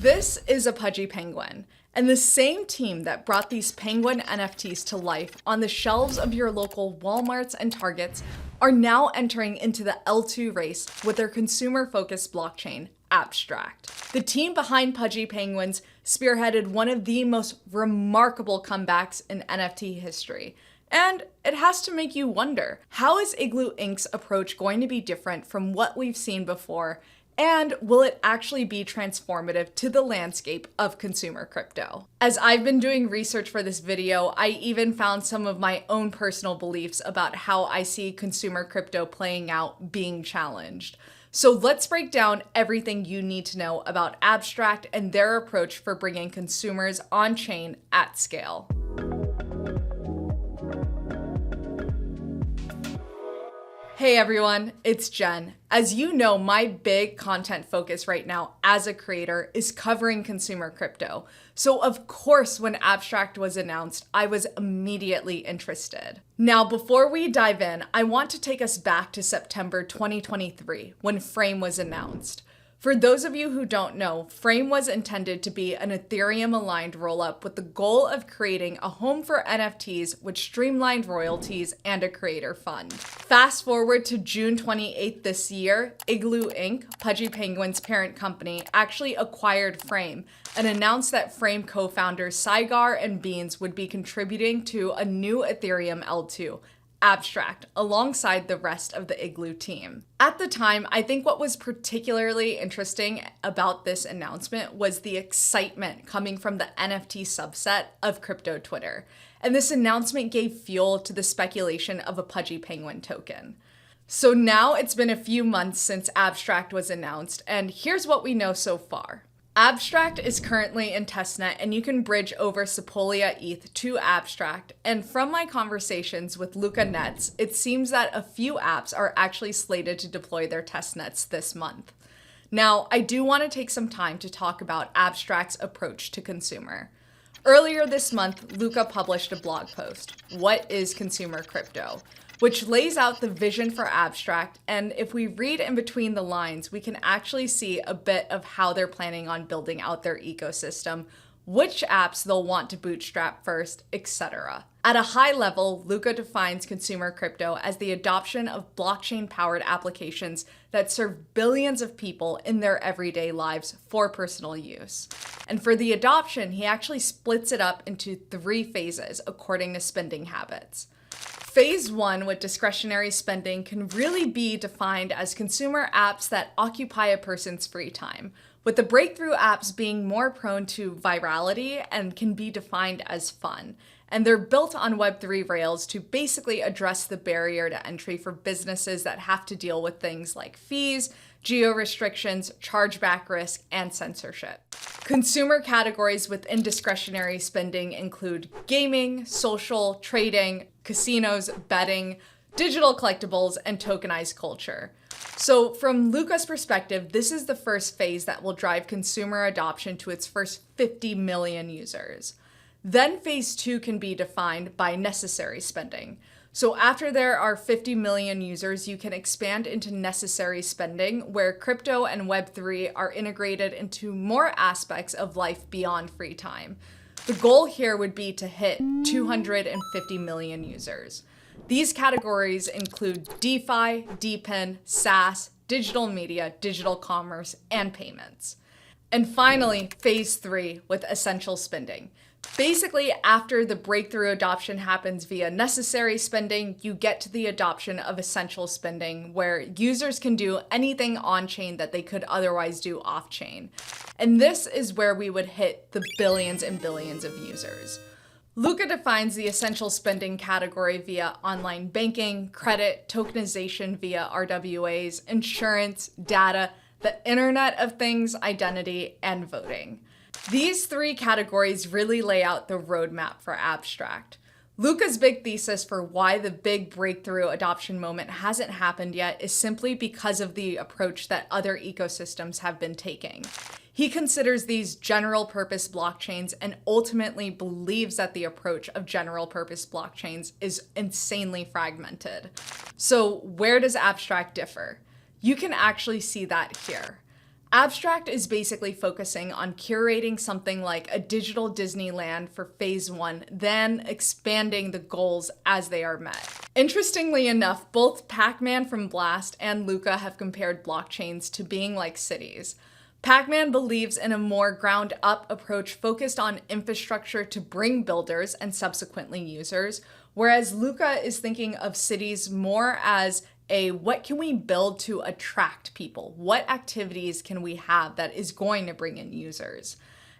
This is a Pudgy Penguin, and the same team that brought these penguin NFTs to life on the shelves of your local Walmarts and Targets are now entering into the L2 race with their consumer-focused blockchain, Abstract. The team behind Pudgy Penguins spearheaded one of the most remarkable comebacks in NFT history. And it has to make you wonder, how is Igloo Inc.'s approach going to be different from what we've seen before? And will it actually be transformative to the landscape of consumer crypto? As I've been doing research for this video, I even found some of my own personal beliefs about how I see consumer crypto playing out being challenged. So let's break down everything you need to know about Abstract and their approach for bringing consumers on-chain at scale. Hey everyone, it's Jen. As you know, my big content focus right now as a creator is covering consumer crypto. So of course, when Abstract was announced, I was immediately interested. Now, before we dive in, I want to take us back to September 2023 when Frame was announced. For those of you who don't know, Frame was intended to be an Ethereum-aligned rollup with the goal of creating a home for NFTs with streamlined royalties and a creator fund. Fast forward to June 28th this year, Igloo Inc., Pudgy Penguins' parent company, actually acquired Frame and announced that Frame co-founders Saigar and Beans would be contributing to a new Ethereum L2, Abstract, alongside the rest of the Igloo team. At the time, I think what was particularly interesting about this announcement was the excitement coming from the NFT subset of crypto Twitter. And this announcement gave fuel to the speculation of a Pudgy Penguin token. So now it's been a few months since Abstract was announced, and here's what we know so far. Abstract is currently in testnet, and you can bridge over Sepolia ETH to Abstract. And from my conversations with Luca Nets, it seems that a few apps are actually slated to deploy their testnets this month. Now, I do want to take some time to talk about Abstract's approach to consumer. Earlier this month, Luca published a blog post, What is Consumer Crypto?, which lays out the vision for Abstract, and if we read in between the lines, we can actually see a bit of how they're planning on building out their ecosystem, which apps they'll want to bootstrap first, etc. At a high level, Luca defines consumer crypto as the adoption of blockchain-powered applications that serve billions of people in their everyday lives for personal use. And for the adoption, he actually splits it up into 3 phases according to spending habits. Phase 1 with discretionary spending can really be defined as consumer apps that occupy a person's free time, with the breakthrough apps being more prone to virality and can be defined as fun. And they're built on Web3 rails to basically address the barrier to entry for businesses that have to deal with things like fees, geo-restrictions, chargeback risk, and censorship. Consumer categories within discretionary spending include gaming, social, trading, casinos, betting, digital collectibles, and tokenized culture. So from Luca's perspective, this is the first phase that will drive consumer adoption to its first 50 million users. Then phase 2 can be defined by necessary spending. So after there are 50 million users, you can expand into necessary spending, where crypto and Web3 are integrated into more aspects of life beyond free time. The goal here would be to hit 250 million users. These categories include DeFi, DePIN, SaaS, digital media, digital commerce, and payments. And finally, phase 3 with essential spending. Basically, after the breakthrough adoption happens via necessary spending, you get to the adoption of essential spending, where users can do anything on-chain that they could otherwise do off-chain. And this is where we would hit the billions and billions of users. Luca defines the essential spending category via online banking, credit, tokenization via RWAs, insurance, data, the Internet of Things, identity, and voting. These 3 categories really lay out the roadmap for Abstract. Luca's big thesis for why the big breakthrough adoption moment hasn't happened yet is simply because of the approach that other ecosystems have been taking. He considers these general purpose blockchains and ultimately believes that the approach of general purpose blockchains is insanely fragmented. So where does Abstract differ? You can actually see that here. Abstract is basically focusing on curating something like a digital Disneyland for phase 1, then expanding the goals as they are met. Interestingly enough, both Pac-Man from Blast and Luca have compared blockchains to being like cities. Pac-Man believes in a more ground-up approach focused on infrastructure to bring builders and subsequently users, whereas Luca is thinking of cities more as what can we build to attract people? What activities can we have that is going to bring in users?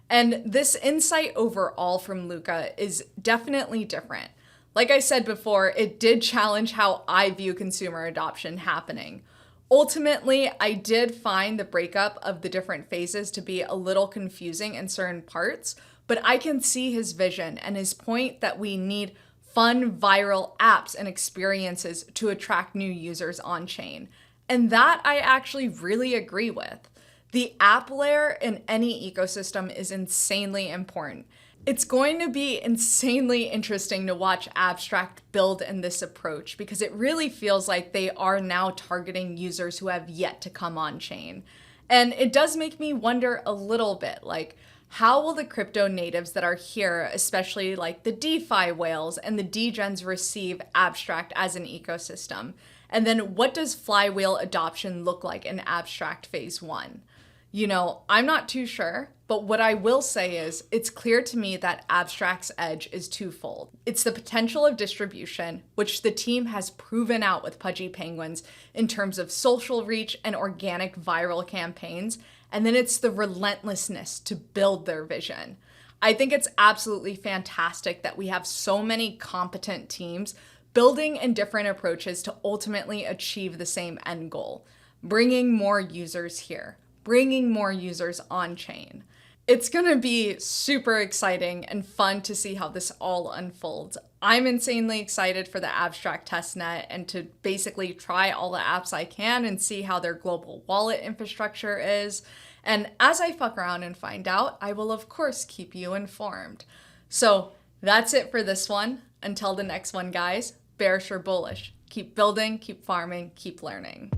And this insight overall from Luca is definitely different. Like I said before, it did challenge how I view consumer adoption happening. Ultimately, I did find the breakup of the different phases to be a little confusing in certain parts, but I can see his vision and his point that we need fun, viral apps and experiences to attract new users on chain. And that I actually really agree with. The app layer in any ecosystem is insanely important. It's going to be insanely interesting to watch Abstract build in this approach because it really feels like they are now targeting users who have yet to come on chain. And it does make me wonder a little bit, like, how will the crypto natives that are here, especially like the DeFi whales and the degens, receive Abstract as an ecosystem? And then what does flywheel adoption look like in Abstract phase 1? I'm not too sure, but what I will say is it's clear to me that Abstract's edge is twofold. It's the potential of distribution, which the team has proven out with Pudgy Penguins in terms of social reach and organic viral campaigns, and then it's the relentlessness to build their vision. I think it's absolutely fantastic that we have so many competent teams building in different approaches to ultimately achieve the same end goal, bringing more users here, bringing more users on chain. It's gonna be super exciting and fun to see how this all unfolds. I'm insanely excited for the Abstract testnet and to basically try all the apps I can and see how their global wallet infrastructure is. And as I fuck around and find out, I will of course keep you informed. So that's it for this one. Until the next one, guys, bearish or bullish, keep building, keep farming, keep learning.